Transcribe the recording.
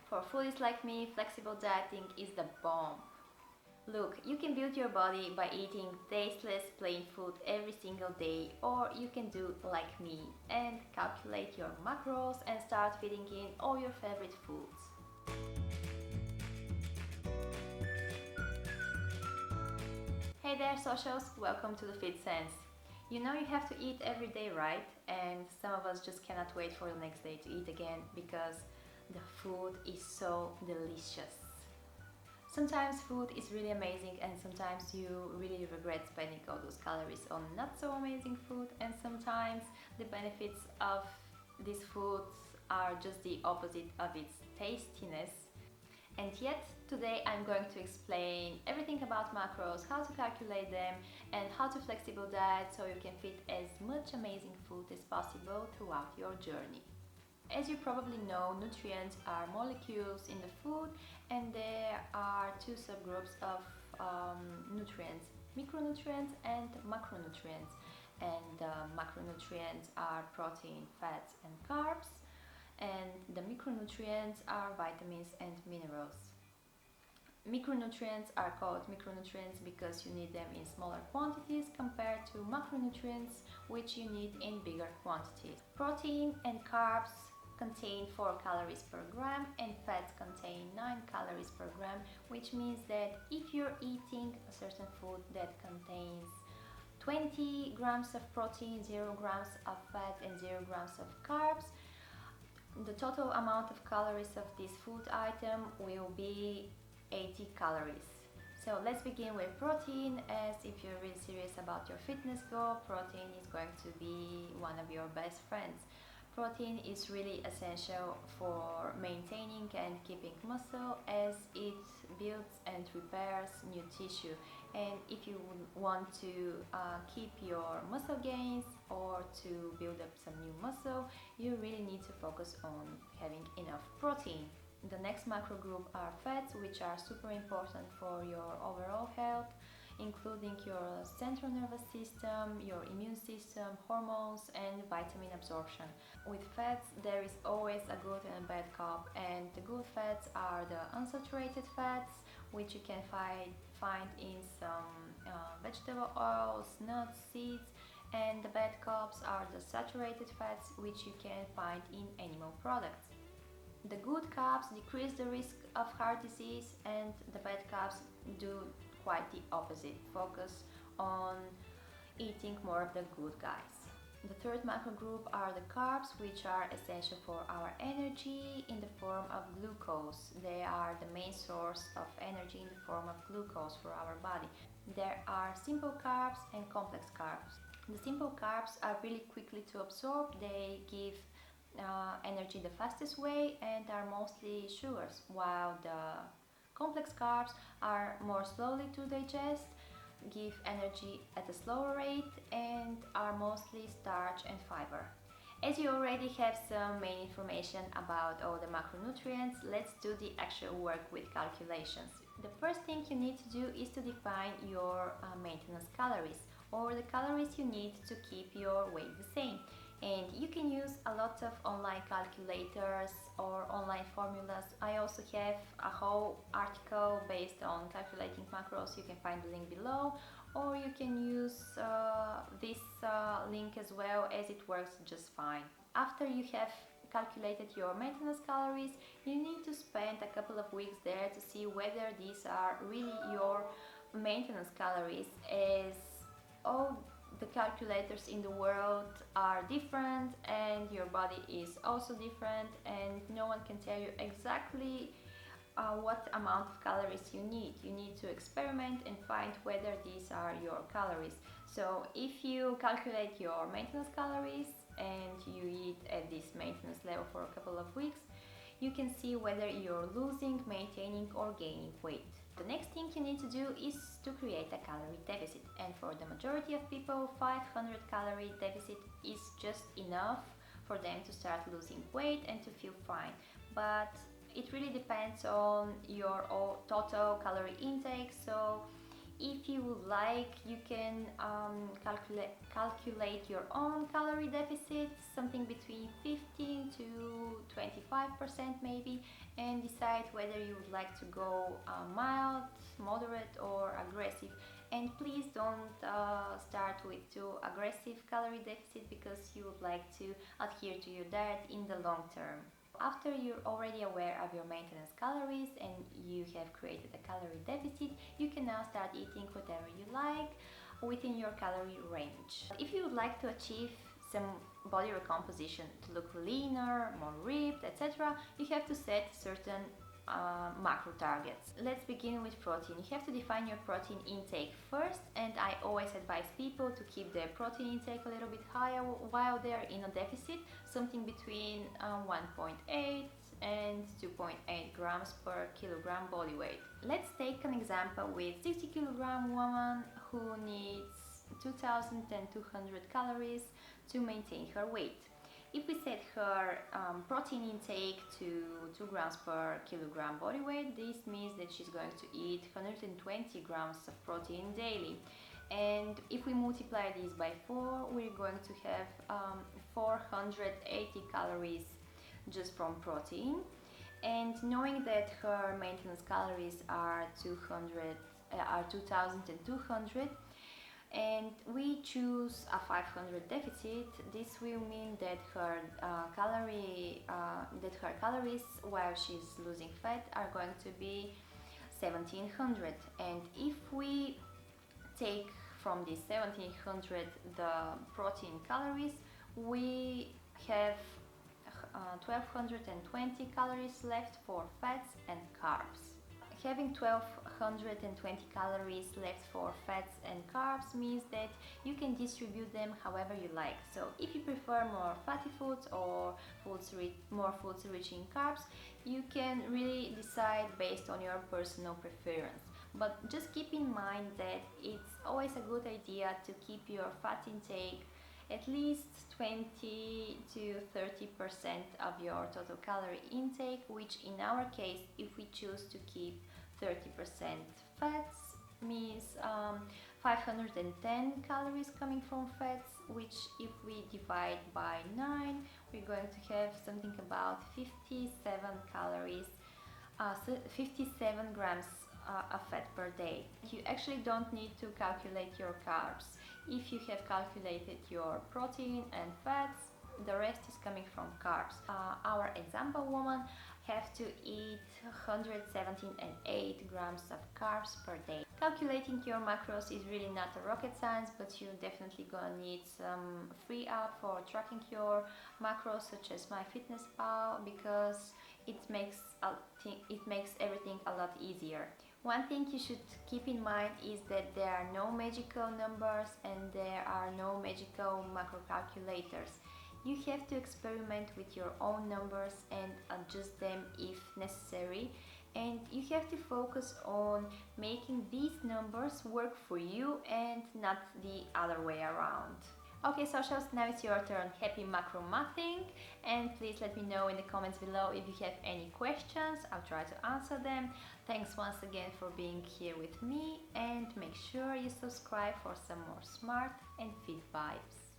For foodies like me, flexible dieting is the bomb. Look, you can build your body by eating tasteless plain food every single day, or you can do like me and calculate your macros and start fitting in all your favorite foods. Hey there socials, welcome to the Fit Sense. You know you have to eat every day, right? And some of us just cannot wait for the next day to eat again because the food is so delicious. Sometimes food is really amazing and sometimes you really regret spending all those calories on not so amazing food, and sometimes the benefits of these foods are just the opposite of its tastiness. And yet, today I'm going to explain everything about macros, how to calculate them, and how to flexible diet so you can fit as much amazing food as possible throughout your journey. As you probably know, nutrients are molecules in the food, and there are two subgroups of nutrients, micronutrients and macronutrients. And macronutrients are protein, fats and carbs, and the micronutrients are vitamins and minerals. Micronutrients are called micronutrients because you need them in smaller quantities compared to macronutrients, which you need in bigger quantities. Protein and carbs contain 4 calories per gram and fats contain 9 calories per gram, which means that if you're eating a certain food that contains 20 grams of protein, 0 grams of fat and 0 grams of carbs, the total amount of calories of this food item will be 80 calories. So let's begin with protein, as if you're really serious about your fitness goal, protein is going to be one of your best friends. Protein is really essential for maintaining and keeping muscle, as it builds and repairs new tissue. And if you want to keep your muscle gains or to build up some new muscle, you really need to focus on having enough protein. The next macro group are fats, which are super important for your overall health, including your central nervous system, your immune system, hormones and vitamin absorption. With fats there is always a good and a bad cop, and the good fats are the unsaturated fats, which you can find in some vegetable oils, nuts, seeds, and the bad carbs are the saturated fats, which you can find in animal products. The good carbs decrease the risk of heart disease, and the bad carbs do quite the opposite, focus on eating more of the good guys. The third macro group are the carbs, which are essential for our energy in the form of glucose. They are the main source of energy in the form of glucose for our body. There are simple carbs and complex carbs. The simple carbs are really quickly to absorb, they give energy the fastest way and are mostly sugars, while the complex carbs are more slowly to digest, give energy at a slower rate, and are mostly starch and fiber. As you already have some main information about all the macronutrients, let's do the actual work with calculations. The first thing you need to do is to define your maintenance calories, or the calories you need to keep your weight the same. And you can use a lot of online calculators or online formulas. I also have a whole article based on calculating macros. You can find the link below, or you can use this link as well, as it works just fine. After you have calculated your maintenance calories, you need to spend a couple of weeks there to see whether these are really your maintenance calories, as all the calculators in the world are different and your body is also different, and no one can tell you exactly what amount of calories you need. You need to experiment and find whether these are your calories. So if you calculate your maintenance calories and you eat at this maintenance level for a couple of weeks, you can see whether you're losing, maintaining or gaining weight. The next thing you need to do is to create a calorie deficit, and for the majority of people 500 calorie deficit is just enough for them to start losing weight and to feel fine. But it really depends on your total calorie intake, so If you would like, you can calculate your own calorie deficit, something between 15 to 25% maybe, and decide whether you would like to go mild, moderate or aggressive. And please don't start with too aggressive calorie deficit, because you would like to adhere to your diet in the long term. After you're already aware of your maintenance calories and you have created a calorie deficit, you can now start eating whatever you like within your calorie range. If you would like to achieve some body recomposition, to look leaner, more ripped, etc., you have to set certain macro targets. Let's begin with protein. You have to define your protein intake first, and I always advise people to keep their protein intake a little bit higher while they're in a deficit, something between 1.8 and 2.8 grams per kilogram body weight. Let's take an example with 60 kilogram woman who needs 2200 calories to maintain her weight. If we set her protein intake to 2 grams per kilogram body weight, this means that she's going to eat 120 grams of protein daily. And if we multiply this by 4, we're going to have 480 calories just from protein. And knowing that her maintenance calories are 2200, and we choose a 500 deficit, this will mean that her calories while she's losing fat are going to be 1700. And if we take from this 1700 the protein calories, we have 1220 calories left for fats and carbs. Having 1220 calories left for fats and carbs means that you can distribute them however you like. So if you prefer more fatty foods or more foods rich in carbs, you can really decide based on your personal preference. But just keep in mind that it's always a good idea to keep your fat intake at least 20 to 30% of your total calorie intake, which in our case, if we choose to keep 30% fats, means 510 calories coming from fats, which if we divide by 9, we're going to have something about 57 grams of fat per day. You actually don't need to calculate your carbs. If you have calculated your protein and fats, the rest is coming from carbs. Our example woman have to eat 117.8 grams of carbs per day. Calculating your macros is really not a rocket science, but you're definitely gonna need some free app for tracking your macros, such as MyFitnessPal, because it makes everything a lot easier. One thing you should keep in mind is that there are no magical numbers and there are no magical macro calculators. You have to experiment with your own numbers and adjust them if necessary, and you have to focus on making these numbers work for you and not the other way around. Okay, socials, now it's your turn. Happy macro mathing, and please let me know in the comments below if you have any questions. I'll try to answer them. Thanks once again for being here with me, and make sure you subscribe for some more smart and fit vibes.